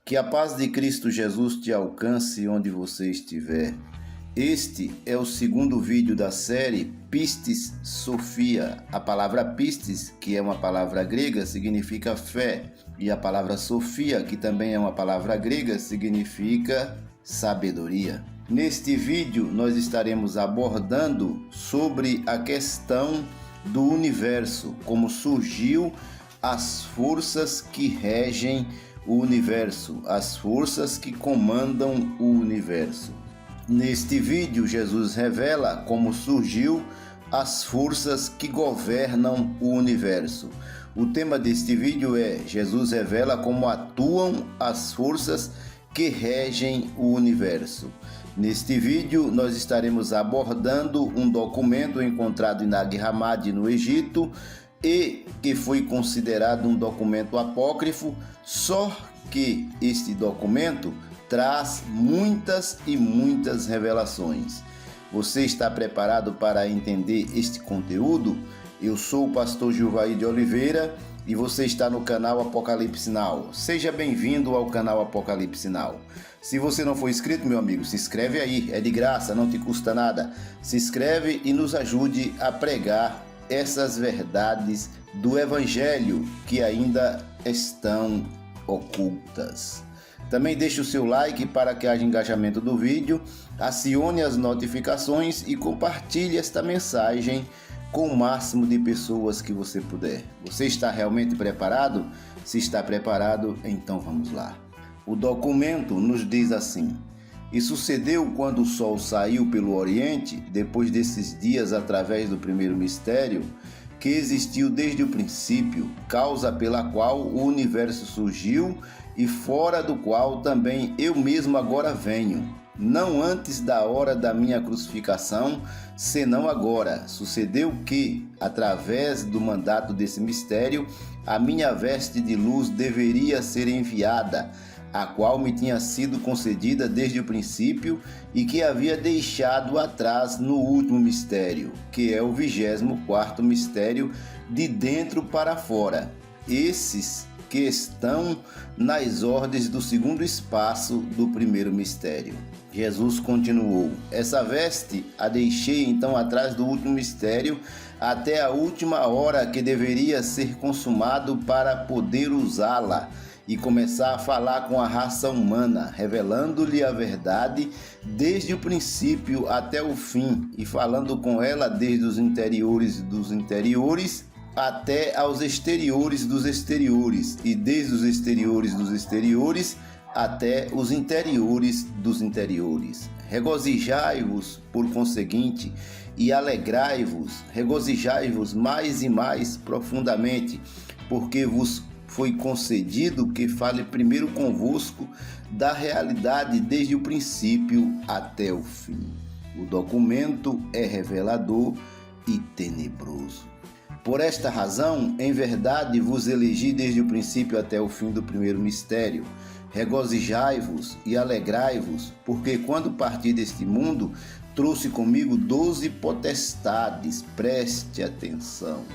Que a paz de Cristo Jesus te alcance onde você estiver. Este é o segundo vídeo da série Pistis Sophia. A palavra pistis, que é uma palavra grega, significa fé. E a palavra Sophia, que também é uma palavra grega, significa sabedoria. Neste vídeo nós estaremos abordando sobre a questão do universo, como surgiu as forças que regem o universo, as forças que comandam o universo. Neste vídeo, Jesus revela como surgiu as forças que governam o universo. O tema deste vídeo é: Jesus revela como atuam as forças que regem o universo. Neste vídeo, nós estaremos abordando um documento encontrado em Nag Hammadi, no Egito, e que foi considerado um documento apócrifo, só que este documento traz muitas e muitas revelações. Você está preparado para entender este conteúdo? Eu sou o pastor Gilvair de Oliveira e você está no canal Apocalipse Now. Seja bem-vindo ao canal Apocalipse Now. Se você não for inscrito, meu amigo, se inscreve aí, é de graça, não te custa nada. Se inscreve e nos ajude a pregar essas verdades do Evangelho que ainda estão ocultas. Também deixe o seu like para que haja engajamento do vídeo, acione as notificações e compartilhe esta mensagem com o máximo de pessoas que você puder. Você está realmente preparado? Se está preparado, então vamos lá. O documento nos diz assim: e sucedeu quando o sol saiu pelo oriente, depois desses dias através do primeiro mistério, que existiu desde o princípio, causa pela qual o universo surgiu e fora do qual também eu mesmo agora venho, não antes da hora da minha crucificação, senão agora. Sucedeu que, através do mandato desse mistério, a minha veste de luz deveria ser enviada, a qual me tinha sido concedida desde o princípio e que havia deixado atrás no último mistério, que é o 24º mistério, de dentro para fora. Esses que estão nas ordens do segundo espaço do primeiro mistério. Jesus continuou: essa veste a deixei então atrás do último mistério, até a última hora que deveria ser consumado para poder usá-la e começar a falar com a raça humana, revelando-lhe a verdade desde o princípio até o fim, e falando com ela desde os interiores dos interiores até aos exteriores dos exteriores, e desde os exteriores dos exteriores até os interiores dos interiores. Regozijai-vos, por conseguinte, e alegrai-vos, regozijai-vos mais e mais profundamente, porque vos foi concedido que fale primeiro convosco da realidade desde o princípio até o fim. O documento é revelador e tenebroso. Por esta razão, em verdade vos elegi desde o princípio até o fim do primeiro mistério. Regozijai-vos e alegrai-vos, porque quando parti deste mundo, trouxe comigo 12 potestades. Preste atenção.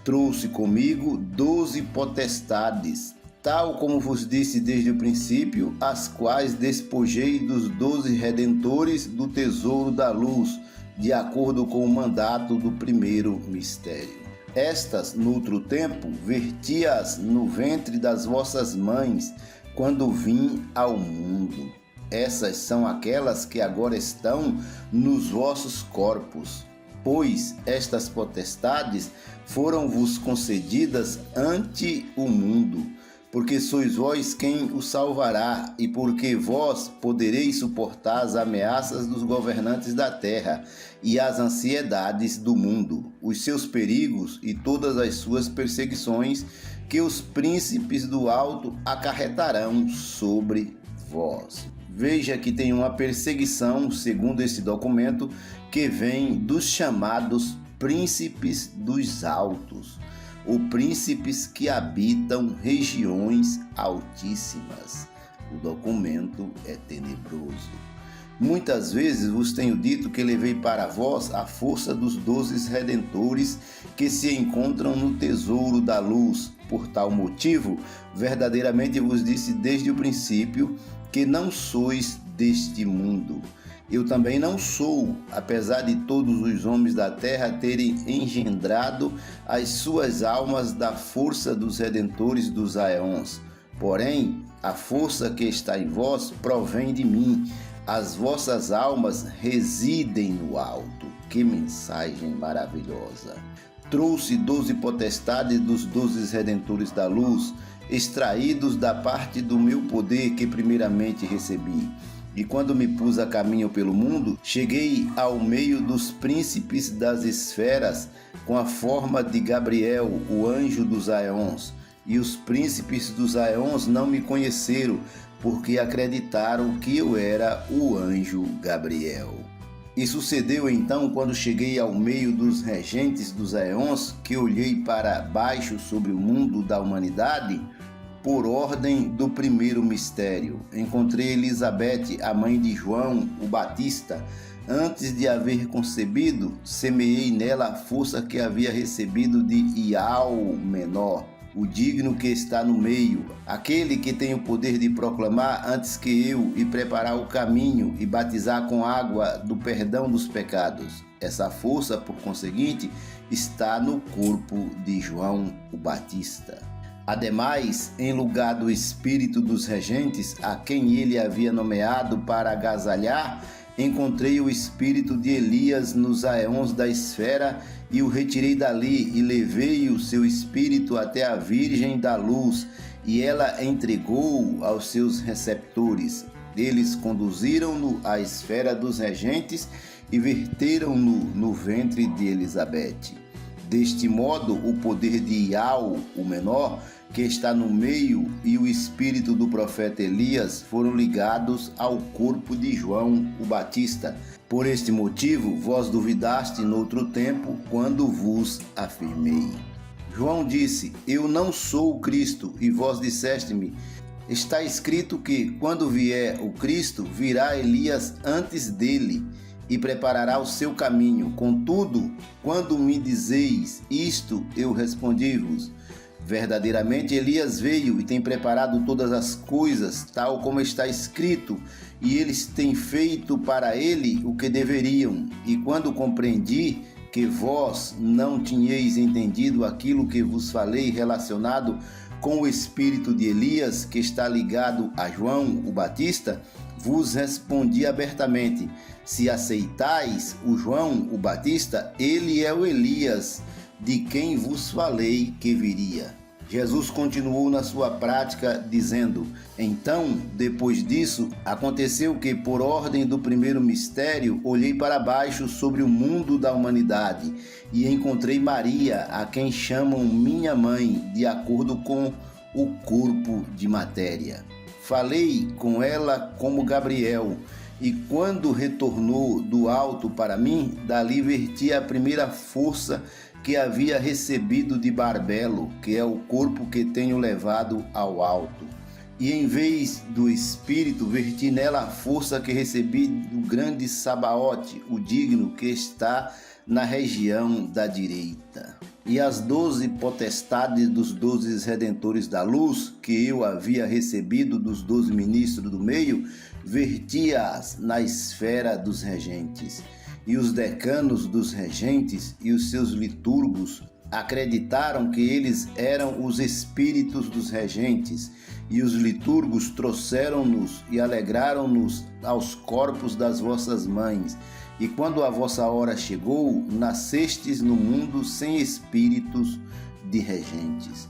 Trouxe comigo 12 potestades, tal como vos disse desde o princípio, as quais despojei dos 12 redentores do tesouro da luz, de acordo com o mandato do primeiro mistério. Estas, no outro tempo, verti-as no ventre das vossas mães, quando vim ao mundo. Essas são aquelas que agora estão nos vossos corpos. Pois estas potestades foram-vos concedidas ante o mundo, porque sois vós quem o salvará, e porque vós podereis suportar as ameaças dos governantes da terra e as ansiedades do mundo, os seus perigos e todas as suas perseguições que os príncipes do alto acarretarão sobre vós. Veja que tem uma perseguição, segundo esse documento, que vem dos chamados príncipes dos altos, ou príncipes que habitam regiões altíssimas. O documento é tenebroso. Muitas vezes vos tenho dito que levei para vós a força dos 12 redentores que se encontram no tesouro da luz. Por tal motivo, verdadeiramente vos disse desde o princípio que não sois deste mundo. Eu também não sou, apesar de todos os homens da terra terem engendrado as suas almas da força dos redentores dos aeons. Porém, a força que está em vós provém de mim. As vossas almas residem no alto. Que mensagem maravilhosa! Trouxe 12 potestades dos 12 redentores da luz, extraídos da parte do meu poder que primeiramente recebi. E quando me pus a caminho pelo mundo, cheguei ao meio dos príncipes das esferas com a forma de Gabriel, o anjo dos aeons. E os príncipes dos aeons não me conheceram, porque acreditaram que eu era o anjo Gabriel. E sucedeu então, quando cheguei ao meio dos regentes dos aeons, que olhei para baixo sobre o mundo da humanidade, por ordem do primeiro mistério. Encontrei Elizabeth, a mãe de João, o Batista. Antes de haver concebido, semeei nela a força que havia recebido de Iau menor, o digno que está no meio, aquele que tem o poder de proclamar antes que eu e preparar o caminho e batizar com água do perdão dos pecados. Essa força, por conseguinte, está no corpo de João o Batista. Ademais, em lugar do espírito dos regentes, a quem ele havia nomeado para agasalhar, encontrei o espírito de Elias nos aeons da esfera e o retirei dali e levei o seu espírito até a Virgem da Luz e ela entregou aos seus receptores. Eles conduziram-no à esfera dos regentes e verteram-no no ventre de Elizabeth. Deste modo, o poder de Iau, o menor, que está no meio, e o espírito do profeta Elias foram ligados ao corpo de João o Batista. Por este motivo, vós duvidaste noutro tempo, quando vos afirmei. João disse: Eu não sou o Cristo, e vós disseste-me: Está escrito que, quando vier o Cristo, virá Elias antes dele, e preparará o seu caminho. Contudo, quando me dizeis isto, eu respondi-vos: verdadeiramente Elias veio e tem preparado todas as coisas, tal como está escrito, e eles têm feito para ele o que deveriam. E quando compreendi que vós não tinhais entendido aquilo que vos falei relacionado com o espírito de Elias, que está ligado a João o Batista, vos respondi abertamente: se aceitais o João o Batista, ele é o Elias de quem vos falei que viria. Jesus continuou na sua prática, dizendo: então, depois disso, aconteceu que, por ordem do primeiro mistério, olhei para baixo sobre o mundo da humanidade e encontrei Maria, a quem chamam minha mãe, de acordo com o corpo de matéria. Falei com ela como Gabriel, e quando retornou do alto para mim, dali verti a primeira força que havia recebido de Barbelo, que é o corpo que tenho levado ao alto. E em vez do espírito, verti nela a força que recebi do grande Sabaote, o digno que está na região da direita. E as 12 potestades dos 12 redentores da luz, que eu havia recebido dos 12 ministros do meio, verti-as na esfera dos regentes. E os decanos dos regentes e os seus liturgos acreditaram que eles eram os espíritos dos regentes, e os liturgos trouxeram-nos e alegraram-nos aos corpos das vossas mães. E quando a vossa hora chegou, nascestes no mundo sem espíritos de regentes.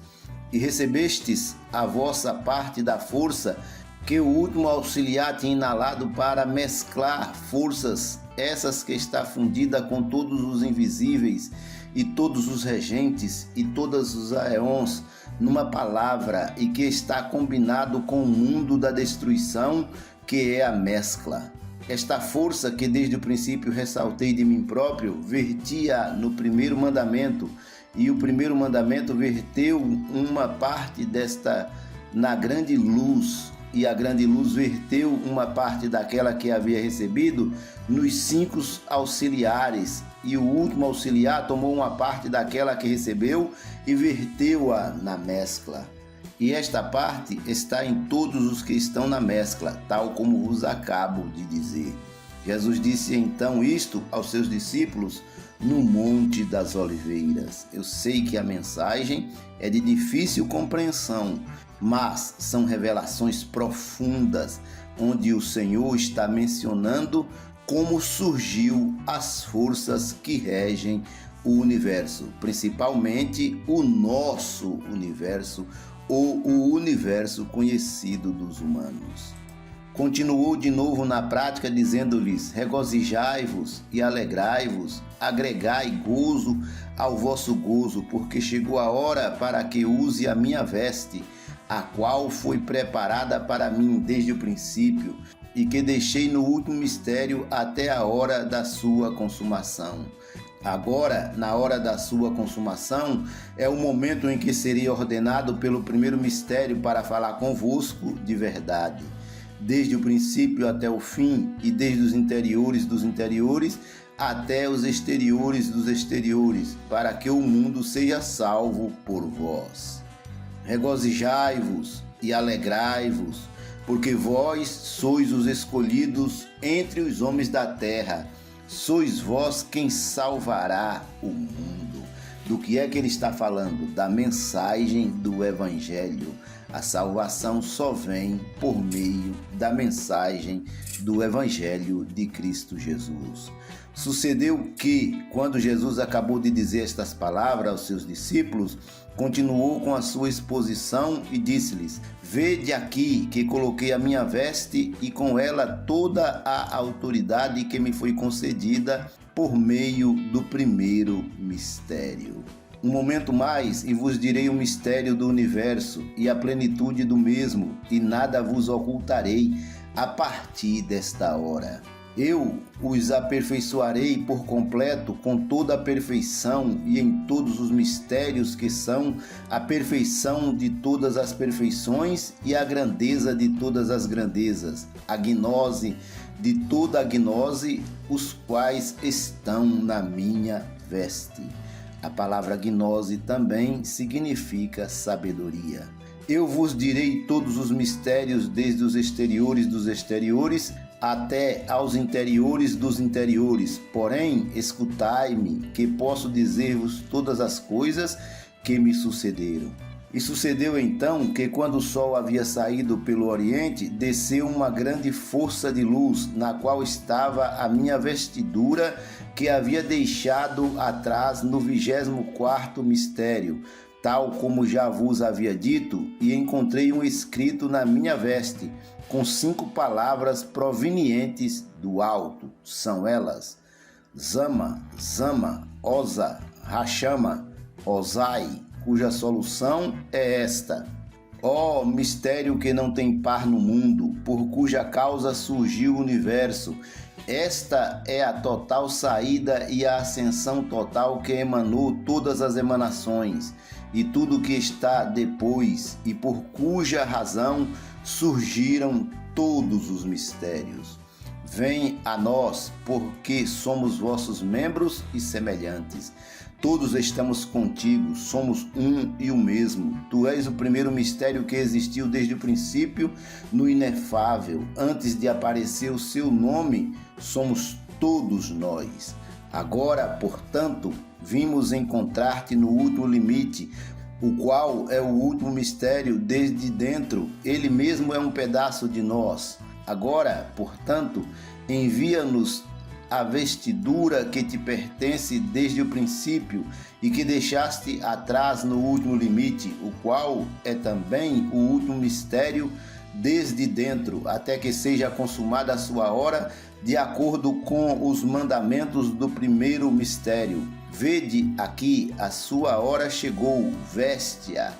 E recebestes a vossa parte da força que o último auxiliar tinha inalado para mesclar forças, essas que está fundida com todos os invisíveis e todos os regentes e todos os aeons numa palavra, e que está combinado com o mundo da destruição, que é a mescla. Esta força que desde o princípio ressaltei de mim próprio, vertia no primeiro mandamento, e o primeiro mandamento verteu uma parte desta na grande luz, e a grande luz verteu uma parte daquela que havia recebido nos 5 auxiliares, e o último auxiliar tomou uma parte daquela que recebeu e verteu-a na mescla. E esta parte está em todos os que estão na mescla, tal como vos acabo de dizer. Jesus disse então isto aos seus discípulos no Monte das Oliveiras. Eu sei que a mensagem é de difícil compreensão, mas são revelações profundas, onde o Senhor está mencionando como surgiu as forças que regem o universo, principalmente o nosso universo, ou o universo conhecido dos humanos. Continuou de novo na prática, dizendo-lhes: regozijai-vos e alegrai-vos, agregai gozo ao vosso gozo, porque chegou a hora para que use a minha veste, a qual foi preparada para mim desde o princípio, e que deixei no último mistério até a hora da sua consumação. Agora, na hora da sua consumação, é o momento em que serei ordenado pelo primeiro mistério para falar convosco de verdade, desde o princípio até o fim, e desde os interiores dos interiores até os exteriores dos exteriores, para que o mundo seja salvo por vós. Regozijai-vos e alegrai-vos, porque vós sois os escolhidos entre os homens da terra. Sois vós quem salvará o mundo. Do que é que ele está falando? Da mensagem do Evangelho. A salvação só vem por meio da mensagem do Evangelho de Cristo Jesus. Sucedeu que, quando Jesus acabou de dizer estas palavras aos seus discípulos, continuou com a sua exposição e disse-lhes: vede aqui que coloquei a minha veste e com ela toda a autoridade que me foi concedida por meio do primeiro mistério. Um momento mais e vos direi o mistério do universo e a plenitude do mesmo, e nada vos ocultarei a partir desta hora. Eu os aperfeiçoarei por completo com toda a perfeição e em todos os mistérios que são a perfeição de todas as perfeições e a grandeza de todas as grandezas, a gnose de toda a gnose, os quais estão na minha veste. A palavra gnose também significa sabedoria. Eu vos direi todos os mistérios, desde os exteriores dos exteriores até aos interiores dos interiores. Porém, escutai-me, que posso dizer-vos todas as coisas que me sucederam. E sucedeu então que, quando o sol havia saído pelo oriente, desceu uma grande força de luz, na qual estava a minha vestidura, que havia deixado atrás no 24º mistério, tal como já vos havia dito, e encontrei um escrito na minha veste, com 5 palavras provenientes do alto. São elas: Zama, Zama, Oza, Rachama, Ozai, cuja solução é esta: ó mistério que não tem par no mundo, por cuja causa surgiu o universo. Esta é a total saída e a ascensão total que emanou todas as emanações e tudo que está depois, e por cuja razão surgiram todos os mistérios. Vem a nós, porque somos vossos membros e semelhantes. Todos estamos contigo, somos um e o mesmo. Tu és o primeiro mistério que existiu desde o princípio, no inefável. Antes de aparecer o seu nome, somos todos nós. Agora, portanto, vimos encontrar-te no último limite, o qual é o último mistério desde dentro. Ele mesmo é um pedaço de nós. Agora, portanto, envia-nos a vestidura que te pertence desde o princípio e que deixaste atrás no último limite, o qual é também o último mistério desde dentro, até que seja consumada a sua hora, de acordo com os mandamentos do primeiro mistério. Vede aqui, a sua hora chegou, veste-a.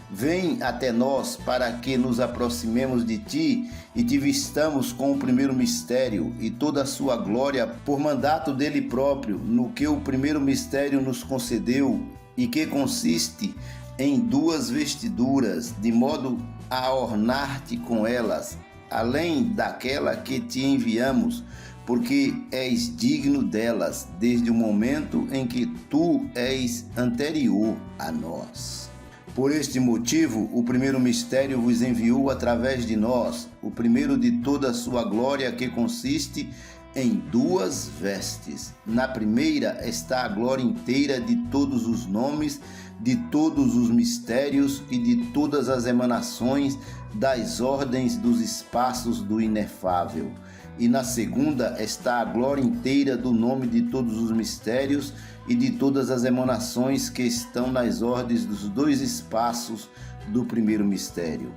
Vem até nós para que nos aproximemos de ti e te vistamos com o primeiro mistério e toda a sua glória por mandato dele próprio, no que o primeiro mistério nos concedeu, e que consiste em 2 vestiduras, de modo a ornar-te com elas, além daquela que te enviamos, porque és digno delas, desde o momento em que tu és anterior a nós. Por este motivo, o primeiro mistério vos enviou através de nós, o primeiro de toda a sua glória, que consiste em 2 vestes. Na primeira está a glória inteira de todos os nomes, de todos os mistérios e de todas as emanações das ordens dos espaços do inefável. E na segunda está a glória inteira do nome de todos os mistérios e de todas as emanações que estão nas ordens dos 2 espaços do primeiro mistério.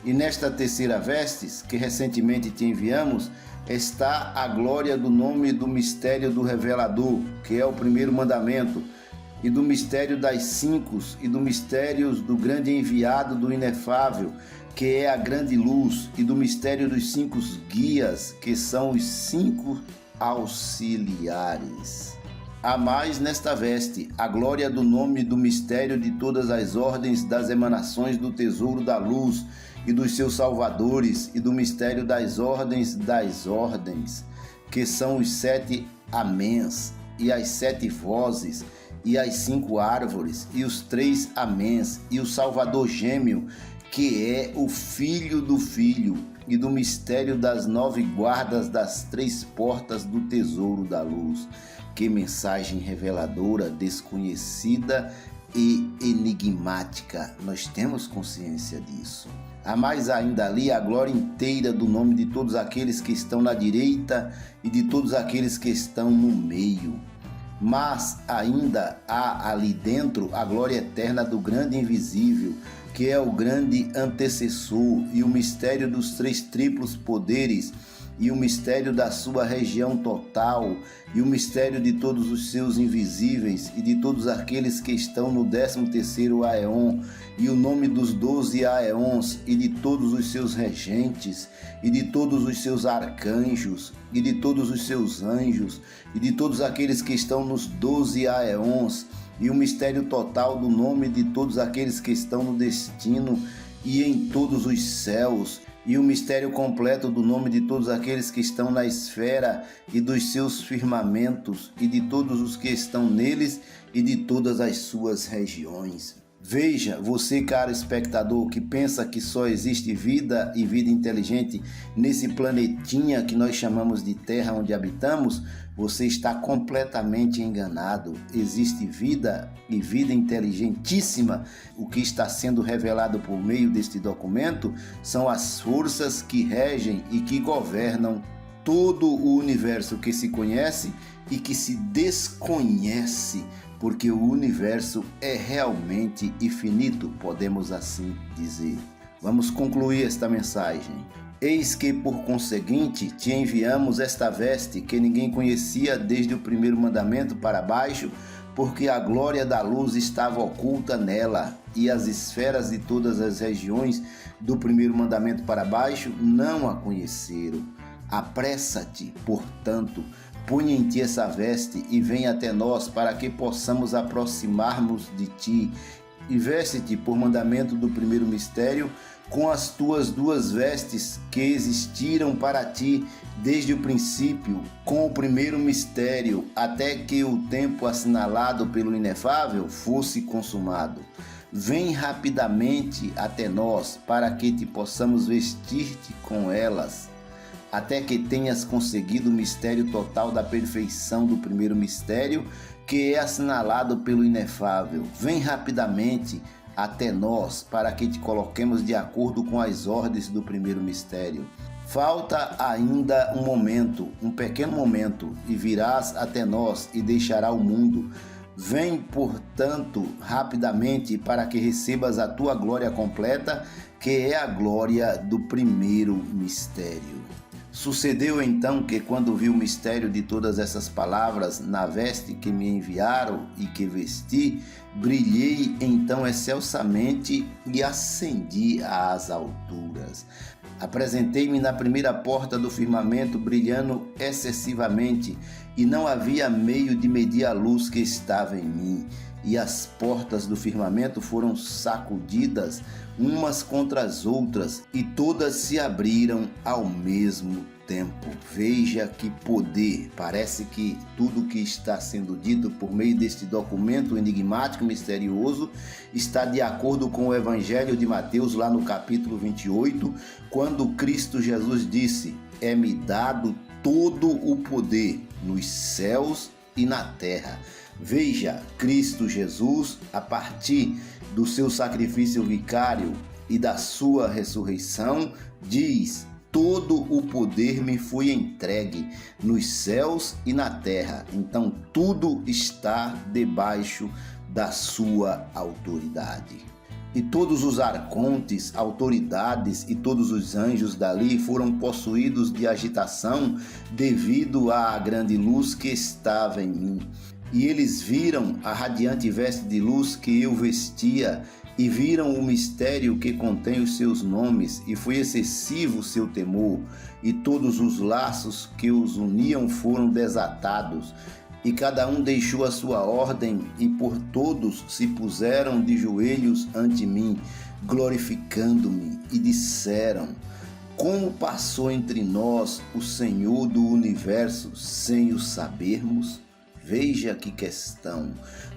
E nesta terceira vestes, que recentemente te enviamos, está a glória do nome do mistério do revelador, que é o primeiro mandamento, e do mistério das 5 e do mistério do grande enviado do inefável, que é a grande luz, e do mistério dos 5 guias, que são os 5 auxiliares. Há mais nesta veste a glória do nome do mistério de todas as ordens das emanações do tesouro da luz e dos seus salvadores, e do mistério das ordens, que são os 7 améns, e as 7 vozes, e as 5 árvores, e os 3 améns, e o Salvador gêmeo, que é o Filho do Filho, e do mistério das 9 guardas das 3 portas do tesouro da luz. Que mensagem reveladora, desconhecida e enigmática. Nós temos consciência disso. Há mais ainda ali a glória inteira do nome de todos aqueles que estão na direita e de todos aqueles que estão no meio. Mas ainda há ali dentro a glória eterna do grande invisível, que é o grande antecessor, e o mistério dos 3 triplos poderes, e o mistério da sua região total, e o mistério de todos os seus invisíveis, e de todos aqueles que estão no 13º Aeon, e o nome dos 12 Aeons, e de todos os seus regentes, e de todos os seus arcanjos, e de todos os seus anjos, e de todos aqueles que estão nos 12 Aeons, e o mistério total do nome de todos aqueles que estão no destino e em todos os céus, e o mistério completo do nome de todos aqueles que estão na esfera e dos seus firmamentos, e de todos os que estão neles e de todas as suas regiões. Veja, você, caro espectador, que pensa que só existe vida e vida inteligente nesse planetinha que nós chamamos de Terra, onde habitamos, você está completamente enganado. Existe vida e vida inteligentíssima. O que está sendo revelado por meio deste documento são as forças que regem e que governam todo o universo que se conhece e que se desconhece, porque o universo é realmente infinito, podemos assim dizer. Vamos concluir esta mensagem. Eis que, por conseguinte, te enviamos esta veste que ninguém conhecia desde o primeiro mandamento para baixo, porque a glória da luz estava oculta nela, e as esferas de todas as regiões do primeiro mandamento para baixo não a conheceram. Apressa-te, portanto, põe em ti essa veste e vem até nós, para que possamos aproximar-nos de ti, e veste-te por mandamento do primeiro mistério com as tuas 2 vestes que existiram para ti desde o princípio, com o primeiro mistério, até que o tempo assinalado pelo inefável fosse consumado. Vem rapidamente até nós, para que te possamos vestir-te com elas, até que tenhas conseguido o mistério total da perfeição do primeiro mistério, que é assinalado pelo inefável. Vem rapidamente até nós, para que te coloquemos de acordo com as ordens do primeiro mistério. Falta ainda um momento, um pequeno momento, e virás até nós e deixará o mundo. Vem, portanto, rapidamente, para que recebas a tua glória completa, que é a glória do primeiro mistério. Sucedeu então que, quando vi o mistério de todas essas palavras na veste que me enviaram e que vesti, brilhei então excelsamente e ascendi às alturas. Apresentei-me na primeira porta do firmamento, brilhando excessivamente, e não havia meio de medir a luz que estava em mim. E as portas do firmamento foram sacudidas umas contra as outras, e todas se abriram ao mesmo tempo. Veja que poder! Parece que tudo que está sendo dito por meio deste documento enigmático e misterioso está de acordo com o Evangelho de Mateus, lá no capítulo 28, quando Cristo Jesus disse: é-me dado todo o poder nos céus e na terra. Veja, Cristo Jesus, a partir do seu sacrifício vicário e da sua ressurreição, diz: todo o poder me foi entregue nos céus e na terra. Então tudo está debaixo da sua autoridade. E todos os arcontes, autoridades e todos os anjos dali foram possuídos de agitação devido à grande luz que estava em mim. E eles viram a radiante veste de luz que eu vestia, e viram o mistério que contém os seus nomes, e foi excessivo o seu temor, e todos os laços que os uniam foram desatados, e cada um deixou a sua ordem, e por todos se puseram de joelhos ante mim, glorificando-me, e disseram: como passou entre nós o Senhor do universo sem o sabermos? Veja que questão.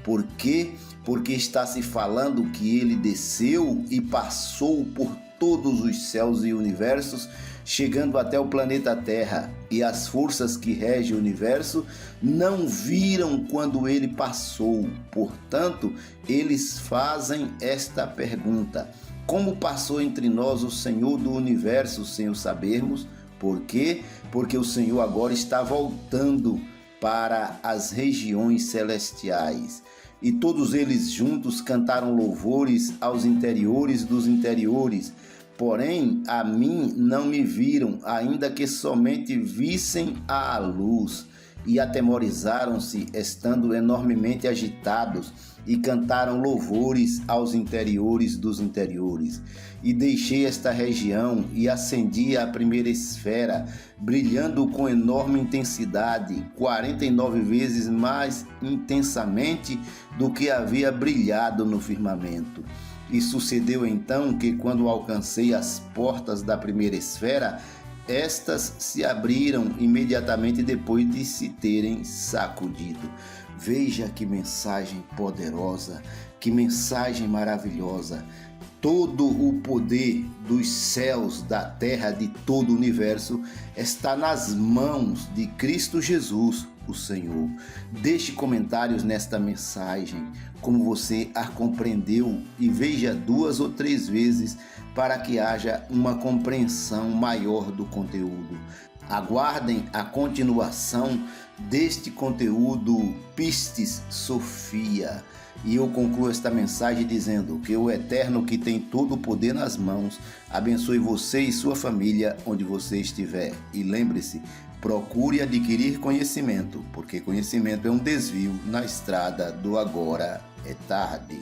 Por quê? Porque está se falando que ele desceu e passou por todos os céus e universos, chegando até o planeta Terra, e as forças que regem o universo não viram quando ele passou. Portanto, eles fazem esta pergunta: como passou entre nós o Senhor do universo sem o sabermos? Por quê? Porque o Senhor agora está voltando para as regiões celestiais. E todos eles juntos cantaram louvores aos interiores dos interiores. Porém, a mim não me viram, ainda que somente vissem a luz. E atemorizaram-se, estando enormemente agitados, e cantaram louvores aos interiores dos interiores. E deixei esta região e ascendi à primeira esfera, brilhando com enorme intensidade, 49 vezes mais intensamente do que havia brilhado no firmamento. E sucedeu então que, quando alcancei as portas da primeira esfera, estas se abriram imediatamente depois de se terem sacudido. Veja que mensagem poderosa, que mensagem maravilhosa. Todo o poder dos céus, da terra, de todo o universo está nas mãos de Cristo Jesus, o Senhor. Deixe comentários nesta mensagem, como você a compreendeu, e veja 2 ou 3 vezes para que haja uma compreensão maior do conteúdo. Aguardem a continuação deste conteúdo Pistis Sophia. E eu concluo esta mensagem dizendo que o Eterno, que tem todo o poder nas mãos, abençoe você e sua família onde você estiver. E lembre-se, procure adquirir conhecimento, porque conhecimento é um desvio na estrada do agora é tarde.